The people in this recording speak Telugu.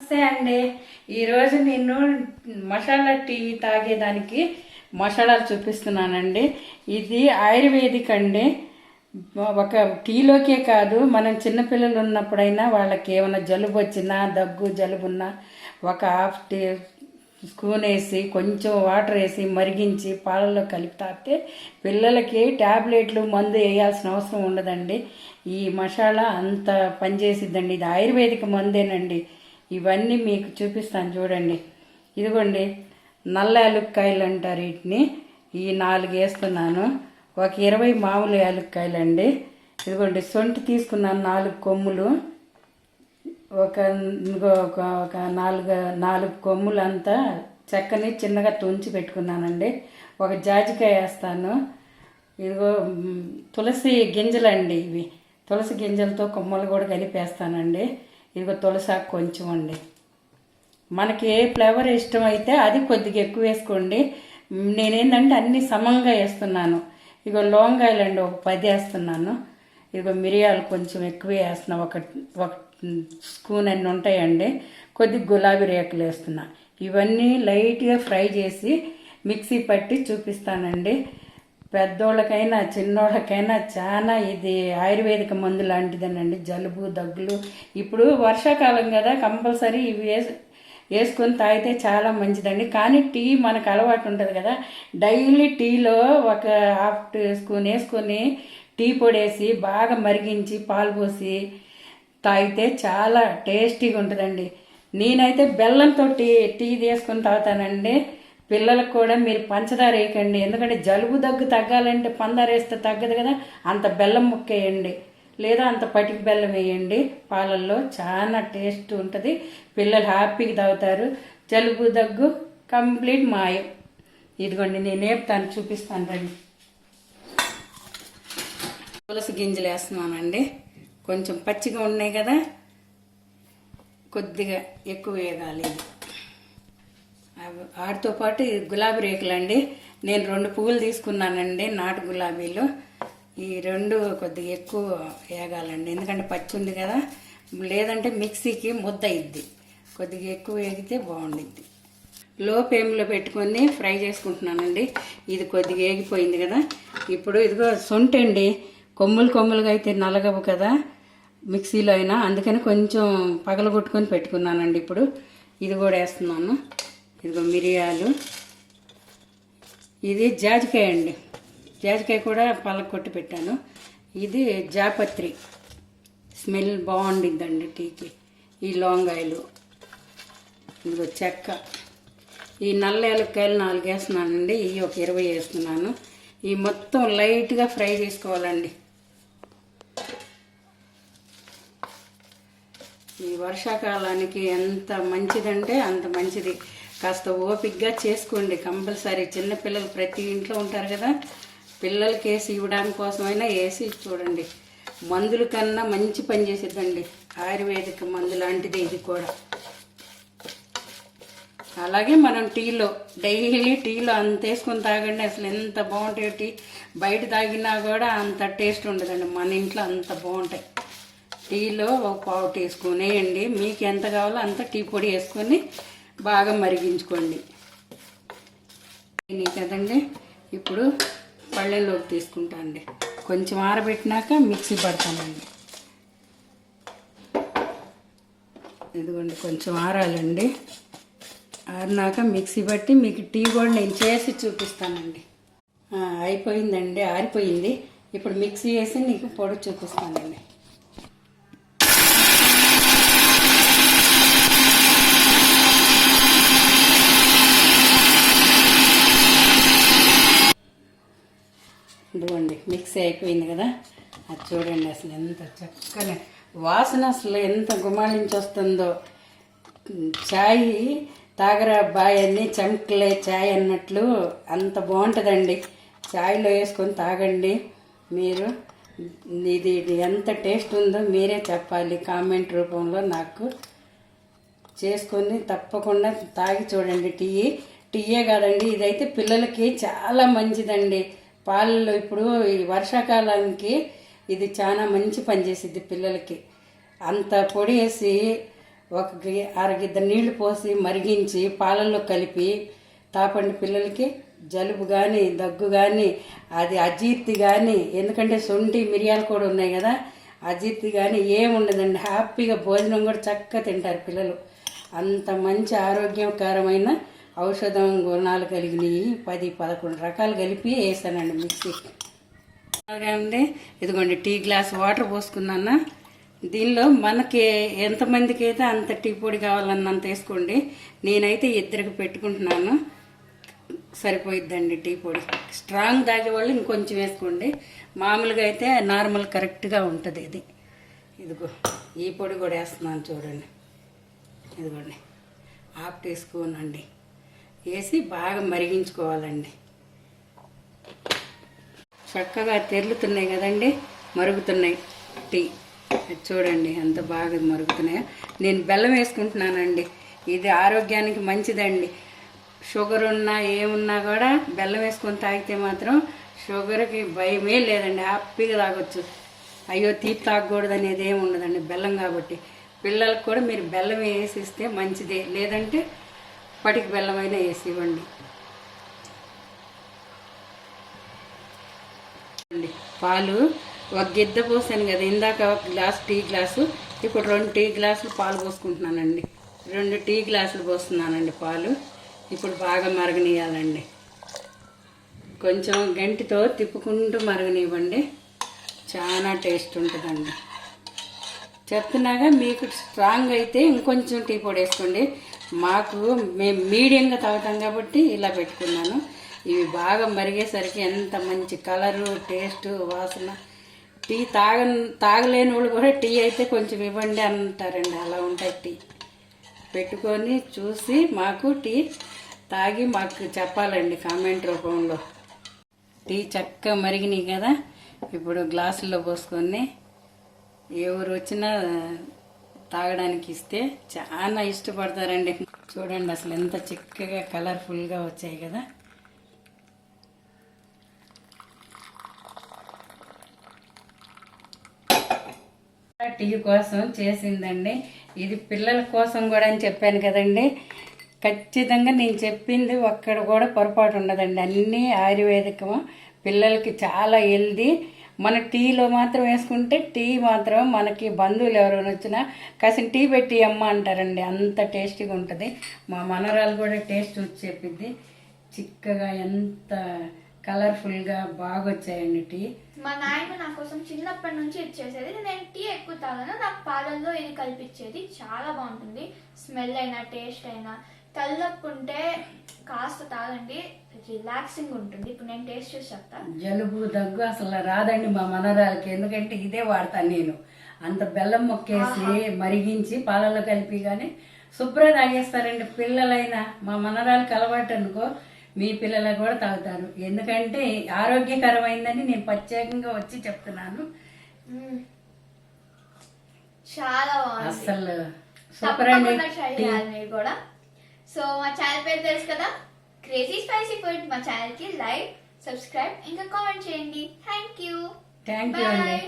నమస్తే అండి. ఈరోజు నేను మసాలా టీ తాగేదానికి మసాలాలు చూపిస్తున్నానండి. ఇది ఆయుర్వేదిక్ అండి. ఒక టీలోకే కాదు, మనం చిన్నపిల్లలు ఉన్నప్పుడైనా వాళ్ళకి ఏమైనా జలుబు వచ్చినా, దగ్గు జలుబున్నా ఒక హాఫ్ టీ స్పూన్ వేసి కొంచెం వాటర్ వేసి మరిగించి పాలల్లో కలిపి తాగితే పిల్లలకి ట్యాబ్లెట్లు మందు వేయాల్సిన అవసరం ఉండదండి. ఈ మసాలా అంత పనిచేసిద్దండి. ఇది ఆయుర్వేదిక మందేనండి. ఇవన్నీ మీకు చూపిస్తాను చూడండి. ఇదిగోండి, నల్ల యాలుక్కాయలు అంటారు వీటిని. ఈ 4 వేస్తున్నాను. ఒక 20 మామూలు యాలుక్కాయలు అండి. ఇదిగోండి, సొంటి తీసుకున్నాను 4 కొమ్ములు. ఒక ఒక 4 కొమ్ములు అంతా చెక్కని చిన్నగా తుంచి పెట్టుకున్నానండి. ఒక జాజికాయ వేస్తాను. ఇదిగో తులసి గింజలండి. ఇవి తులసి గింజలతో కొమ్మలు కూడా కలిపేస్తానండి. ఇదిగో తులసాకు కొంచెం అండి. మనకి ఏ ఫ్లేవర్ ఇష్టం అయితే అది కొద్దిగా ఎక్కువ వేసుకోండి. నేనేంటంటే అన్నీ సమంగా వేస్తున్నాను. ఇగో లవంగాయలు అండి, ఒక 10 వేస్తున్నాను. ఇదిగో మిరియాలు కొంచెం ఎక్కువ వేస్తున్నాను, ఒక స్పూన్ అన్నీ ఉంటాయండి. కొద్దిగా గులాబీ రేకులు వేస్తున్నా. ఇవన్నీ లైట్గా ఫ్రై చేసి మిక్సీ పట్టి చూపిస్తానండి. పెద్దోళ్ళకైనా చిన్నోళ్ళకైనా చాలా ఇది ఆయుర్వేదిక మందు లాంటిదేనండి. జలుబు దగ్గులు ఇప్పుడు వర్షాకాలం కదా, కంపల్సరీ ఇవి వేసుకొని తాగితే చాలా మంచిదండి. కానీ టీ మనకు అలవాటు ఉంటుంది కదా, డైలీ టీలో ఒక హాఫ్ టీ స్పూన్ వేసుకొని టీ పొడి వేసి బాగా మరిగించి పాలు పోసి తాగితే చాలా టేస్టీగా ఉంటుందండి. నేనైతే బెల్లంతో టీ తీసుకొని తాగుతానండి. పిల్లలకు కూడా మీరు పంచదార వేయకండి, ఎందుకంటే జలుబు దగ్గు తగ్గాలంటే పంచదార వేస్తే తగ్గదు కదా. అంత బెల్లం ముక్క వేయండి, లేదా అంత పటిక బెల్లం వేయండి పాలల్లో. చాలా టేస్ట్ ఉంటుంది. పిల్లలు హ్యాపీగా తాగుతారు. జలుబు దగ్గు కంప్లీట్ మాయం. ఇదిగోండి, నేను వేపుతాను, చూపిస్తాను రండి. తులసి గింజలు వేస్తున్నానండి. కొంచెం పచ్చిగా ఉన్నాయి కదా, కొద్దిగా ఎక్కువ వేగాలి. వాటితో పాటు గులాబీ రేకులు అండి. నేను 2 పువ్వులు తీసుకున్నానండి, నాటు గులాబీలు. ఈ 2 కొద్దిగా ఎక్కువ వేగాలండి, ఎందుకంటే పచ్చి ఉంది కదా. లేదంటే మిక్సీకి ముద్ద అయింది. కొద్దిగా ఎక్కువ వేగితే బాగుండిద్ది. లో ఫ్లేమ్లో పెట్టుకొని ఫ్రై చేసుకుంటున్నానండి. ఇది కొద్దిగా వేగిపోయింది కదా. ఇప్పుడు ఇదిగో సొంటి అండి. కొమ్ములుగా అయితే నలగవు కదా మిక్సీలో అయినా, అందుకని కొంచెం పగలగొట్టుకొని పెట్టుకున్నానండి. ఇప్పుడు ఇది కూడా వేస్తున్నాను. ఇదిగో మిరియాలు. ఇది జాజికాయ అండి. జాజికాయ కూడా పలకొట్టి పెట్టాను. ఇది జాపత్రి, స్మెల్ బాగుండిద్దండి టీకి. ఈ లవంగాయలు, ఇదిగో చెక్క. ఈ నల్ల యాలక్కాయలు 4 వేస్తున్నానండి. ఇవి ఒక 20 వేస్తున్నాను. ఈ మొత్తం లైట్గా ఫ్రై చేసుకోవాలండి. ఈ వర్షాకాలానికి ఎంత మంచిదంటే అంత మంచిది. కాస్త ఓపికగా చేసుకోండి కంపల్సరీ. చిన్నపిల్లలు ప్రతి ఇంట్లో ఉంటారు కదా, పిల్లలకి వేసి ఇవ్వడానికి కోసమైనా వేసి చూడండి. మందుల కన్నా మంచి పని చేసిద్దండి. ఆయుర్వేదిక మందు లాంటిది ఇది కూడా. అలాగే మనం డైలీ టీలో అంత వేసుకొని తాగండి. అసలు ఎంత బాగుంటాయి టీ. బయట తాగినా కూడా అంత టేస్ట్ ఉండదండి, మన ఇంట్లో అంత బాగుంటాయి. టీలో ఒక 1/4 టీ స్పూన్ వేయండి. మీకు ఎంత కావాలో అంత టీ పొడి వేసుకొని బాగా మరిగించుకోండి. కదండి, ఇప్పుడు పళ్ళెల్లోకి తీసుకుంటా అండి. కొంచెం ఆరబెట్టినాక మిక్సీ పడతానండి. ఇదిగోండి, కొంచెం ఆరాలండి. ఆరినాక మిక్సీ పట్టి మీకు టీ కూడా నేను చేసి చూపిస్తానండి. అయిపోయిందండి, ఆరిపోయింది. ఇప్పుడు మిక్సీ వేసి నీకు పొడి చూపిస్తానండి. ఇదిగోండి, మిక్సీ అయిపోయింది కదా. అది చూడండి, అసలు ఎంత చక్కని వాసన, అసలు ఎంత గుమాళించి వస్తుందో. ఛాయ్ తాగరా బాయ్ అన్ని చెంకలే ఛాయ్ అన్నట్లు అంత బాగుంటుందండి. ఛాయ్లో వేసుకొని తాగండి మీరు. ఇది ఎంత టేస్ట్ ఉందో మీరే చెప్పాలి కామెంట్ రూపంలో. నాకు చేసుకొని తప్పకుండా తాగి చూడండి. టీయే కాదండి, ఇదైతే పిల్లలకి చాలా మంచిదండి. పాలల్లో ఇప్పుడు ఈ వర్షాకాలానికి ఇది చాలా మంచి పని చేసిద్ది పిల్లలకి. అంత పొడి వేసి ఒక అరగిద్ద నీళ్లు పోసి మరిగించి పాలల్లో కలిపి తాపండి పిల్లలకి. జలుబు కానీ దగ్గు కానీ అది అజీర్తి కానీ, ఎందుకంటే శొంఠి మిరియాలు కూడా ఉన్నాయి కదా, అజీర్తి కానీ ఏముండదండి. హ్యాపీగా భోజనం కూడా చక్కగా తింటారు పిల్లలు. అంత మంచి ఆరోగ్యకరమైన ఔషధం గుణాలు కలిగినవి 10-11 రకాలు కలిపి వేసానండి మిక్సీ. అలాగే ఇదిగోండి టీ గ్లాస్ వాటర్ పోసుకున్నాను. దీనిలో మనకి ఎంతమందికి అయితే అంత టీ పొడి కావాలన్నంత వేసుకోండి. నేనైతే 2కి పెట్టుకుంటున్నాను, సరిపోయిద్దండి టీ పొడి. స్ట్రాంగ్ తాగేవాళ్ళు ఇంకొంచెం వేసుకోండి, మామూలుగా అయితే నార్మల్ కరెక్ట్గా ఉంటుంది ఇది. ఇదిగో ఈ పొడి కూడా వేస్తున్నాను చూడండి. ఇదిగోండి 1/2 టీ స్పూన్ అండి వేసి బాగా మరిగించుకోవాలండి. చక్కగా తెరులుతున్నాయి కదండి, మరుగుతున్నాయి టీ. చూడండి ఎంత బాగా మరుగుతున్నాయో. నేను బెల్లం వేసుకుంటున్నానండి, ఇది ఆరోగ్యానికి మంచిదండి. షుగర్ ఉన్నా ఏమున్నా కూడా బెల్లం వేసుకొని తాగితే మాత్రం షుగర్కి భయమే లేదండి, హ్యాపీగా తాగొచ్చు. అయ్యో తీపి తాగకూడదు అనేది ఏమి ఉండదండి, బెల్లం కాబట్టి. పిల్లలకు కూడా మీరు బెల్లం వేసి ఇస్తే మంచిదే, లేదంటే పటికి బెల్లం అయినా వేసి ఇవ్వండి. పాలు 1 గిద్ద పోసాను కదా ఇందాక, 1 గ్లాస్ టీ గ్లాసు, ఇప్పుడు 2 టీ గ్లాసులు పాలు పోసుకుంటున్నానండి. 2 టీ గ్లాసులు పోస్తున్నానండి పాలు. ఇప్పుడు బాగా మరగనియాలండి, కొంచెం గంటితో తిప్పుకుంటూ మరగనివ్వండి, చాలా టేస్ట్ ఉంటుందండి. చెప్తున్నాగా మీకు స్ట్రాంగ్ అయితే ఇంకొంచెం టీ పొడి వేసుకోండి. మేము మీడియంగా తాగుతాం కాబట్టి ఇలా పెట్టుకున్నాను. ఇవి బాగా మరిగేసరికి ఎంత మంచి కలరు, టేస్ట్, వాసన. టీ తాగలేని వాళ్ళు కూడా టీ అయితే కొంచెం ఇవ్వండి అంటారండి, అలా ఉంటాయి. టీ పెట్టుకొని చూసి మాకు టీ తాగి మాకు చెప్పాలండి కామెంట్ రూపంలో. టీ చక్కగా మరిగినాయి కదా, ఇప్పుడు గ్లాసుల్లో పోసుకొని ఎవరు వచ్చినా తాగడానికి ఇస్తే చాలా ఇష్టపడతారండి. చూడండి అసలు ఎంత చిక్కగా కలర్ఫుల్గా వచ్చాయి కదా. టీ కోసం చేసిందండి, ఇది పిల్లల కోసం కూడా అని చెప్పాను కదండి. ఖచ్చితంగా నేను చెప్పింది ఒక్కడ కూడా పొరపాటు ఉండదండి, అన్నీ ఆయుర్వేదికము, పిల్లలకి చాలా హెల్దీ. మన టీలో మాత్రం వేసుకుంటే టీ మాత్రం మనకి బంధువులు ఎవరైనా వచ్చినా కాసిన టీ పెట్టి అమ్మ అంటారండి, అంత టేస్టీగా ఉంటుంది. మా మనవరాలు కూడా టేస్ట్ చూసి చెప్పింది, చిక్కగా ఎంత కలర్ఫుల్గా బాగా వచ్చాయండి టీ. మా నాయన నా కోసం చిన్నప్పటి నుంచి ఇచ్చేసేది. నేను టీ ఎక్కువ తాగాను, నాకు పాలల్లో ఇది కల్పించేది. చాలా బాగుంటుంది, స్మెల్ అయినా టేస్ట్ అయినా. తలనొప్పి ఉంటే కాస్త తాగండి, రిలాక్సింగ్ ఉంటుంది. ఇప్పుడు నేను టేస్ట్ చేసి చెప్తా. జలుబు దగ్గు అసలు రాదండి మా మనరాలకి, ఎందుకంటే ఇదే వాడతాను నేను. అంత బెల్లం మొక్కేసి మరిగించి పాలల్లో కలిపి కానీ శుభ్రం తాగేస్తారండి పిల్లలైనా. మా మనరాలకి అలవాటు అనుకో, మీ పిల్లలు కూడా తాగుతారు, ఎందుకంటే ఆరోగ్యకరమైందని నేను ప్రత్యేకంగా వచ్చి చెప్తున్నాను. చాలా బాగుంది అసలు సూపర్ అండి కూడా. సో మా ఛానల్ పేరు తెలుసు కదా, క్రేజీ స్పైసీ ఫుడ్. మా ఛానల్ కి లైక్, సబ్స్క్రైబ్ ఇంకా కామెంట్ చేయండి. థ్యాంక్ యూ అండి.